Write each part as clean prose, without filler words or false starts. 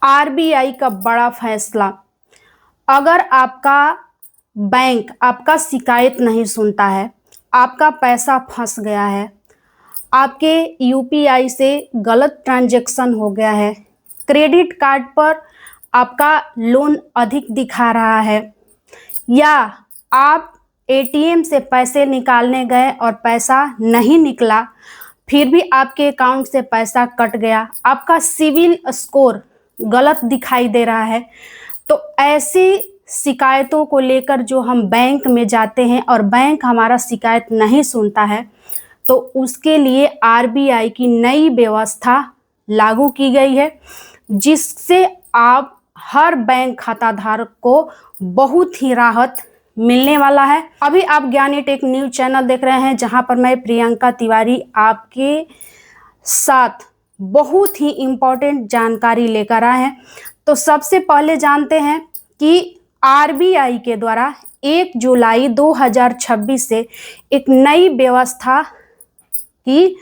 RBI का बड़ा फैसला। अगर आपका बैंक आपका शिकायत नहीं सुनता है, आपका पैसा फंस गया है, आपके यूपीआई से गलत ट्रांजैक्शन हो गया है, क्रेडिट कार्ड पर आपका लोन अधिक दिखा रहा है, या आप एटीएम से पैसे निकालने गए और पैसा नहीं निकला, फिर भी आपके अकाउंट से पैसा कट गया, आपका सिविल स्कोर गलत दिखाई दे रहा है, तो ऐसी शिकायतों को लेकर जो हम बैंक में जाते हैं और बैंक हमारा शिकायत नहीं सुनता है, तो उसके लिए आरबीआई की नई व्यवस्था लागू की गई है, जिससे आप हर बैंक खाताधारक को बहुत ही राहत मिलने वाला है। अभी आप ज्ञानी टेक न्यूज चैनल देख रहे हैं, जहां पर मैं प्रियंका तिवारी आपके साथ बहुत ही इम्पोर्टेंट जानकारी लेकर आए हैं। तो सबसे पहले जानते हैं कि आरबीआई के द्वारा 1 जुलाई 2026 से एक नई व्यवस्था की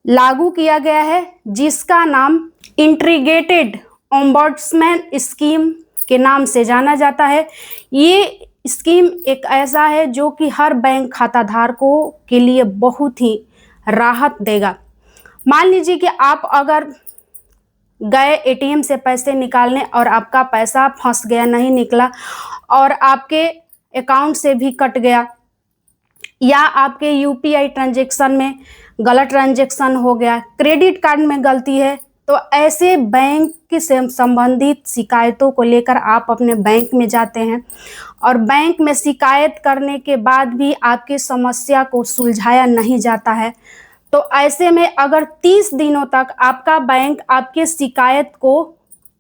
लागू किया गया है, जिसका नाम इंटीग्रेटेड ओम्बड्समैन स्कीम के नाम से जाना जाता है। ये स्कीम एक ऐसा है जो कि हर बैंक खाताधारकों के लिए बहुत ही राहत देगा। मान लीजिए कि आप अगर गए एटीएम से पैसे निकालने और आपका पैसा फंस गया, नहीं निकला, और आपके अकाउंट से भी कट गया, या आपके यूपीआई ट्रांजैक्शन में गलत ट्रांजैक्शन हो गया, क्रेडिट कार्ड में गलती है, तो ऐसे बैंक से संबंधित शिकायतों को लेकर आप अपने बैंक में जाते हैं और बैंक में शिकायत करने के बाद भी आपकी समस्या को सुलझाया नहीं जाता है, तो ऐसे में अगर 30 दिनों तक आपका बैंक आपके शिकायत को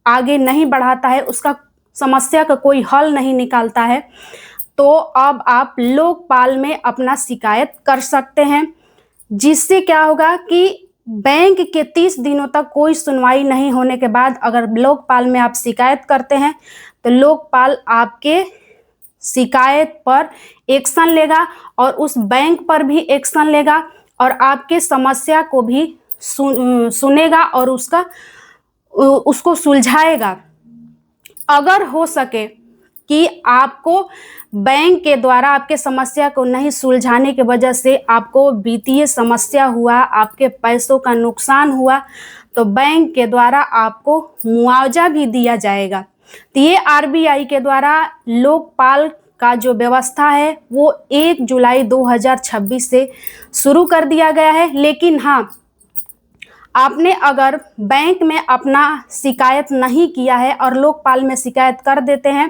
आगे नहीं बढ़ाता है, उसका समस्या का कोई हल नहीं निकालता है, तो अब आप लोकपाल में अपना शिकायत कर सकते हैं। जिससे क्या होगा कि बैंक के 30 दिनों तक कोई सुनवाई नहीं होने के बाद अगर लोकपाल में आप शिकायत करते हैं, तो लोकपाल आपके शिकायत पर एक्शन लेगा और उस बैंक पर भी एक्शन लेगा और आपके समस्या को भी सुनेगा और उसको सुलझाएगा। अगर हो सके कि आपको बैंक के द्वारा आपके समस्या को नहीं सुलझाने की वजह से आपको वित्तीय समस्या हुआ, आपके पैसों का नुकसान हुआ, तो बैंक के द्वारा आपको मुआवजा भी दिया जाएगा। तो ये आरबीआई के द्वारा लोकपाल का जो व्यवस्था है वो 1 जुलाई 2026 से शुरू कर दिया गया है। लेकिन हाँ, आपने अगर बैंक में अपना शिकायत नहीं किया है और लोकपाल में शिकायत कर देते हैं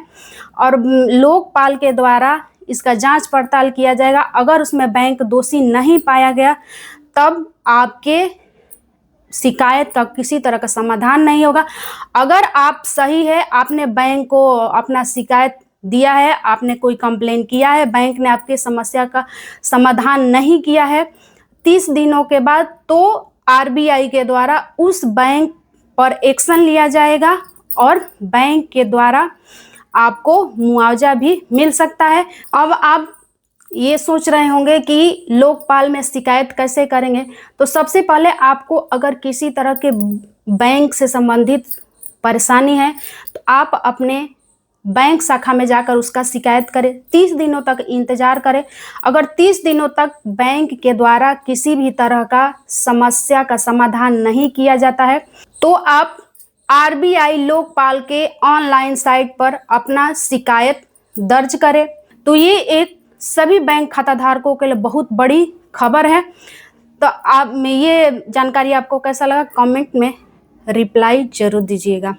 और लोकपाल के द्वारा इसका जांच पड़ताल किया जाएगा, अगर उसमें बैंक दोषी नहीं पाया गया, तब आपके शिकायत का किसी तरह का समाधान नहीं होगा। अगर आप सही है, आपने बैंक को अपना शिकायत दिया है, आपने कोई कंप्लेन किया है, बैंक ने आपकी समस्या का समाधान नहीं किया है 30 दिनों के बाद, तो आरबीआई के द्वारा उस बैंक पर एक्शन लिया जाएगा और बैंक के द्वारा आपको मुआवजा भी मिल सकता है। अब आप ये सोच रहे होंगे कि लोकपाल में शिकायत कैसे करेंगे, तो सबसे पहले आपको अगर किसी तरह के बैंक से संबंधित परेशानी है, तो आप अपने बैंक शाखा में जाकर उसका शिकायत करें। 30 दिनों तक इंतजार करें। अगर 30 दिनों तक बैंक के द्वारा किसी भी तरह का समस्या का समाधान नहीं किया जाता है, तो आप आरबीआई लोकपाल के ऑनलाइन साइट पर अपना शिकायत दर्ज करें। तो ये एक सभी बैंक खाताधारकों के लिए बहुत बड़ी खबर है। तो आप में ये जानकारी आपको कैसा लगा, कमेंट में रिप्लाई जरूर दीजिएगा।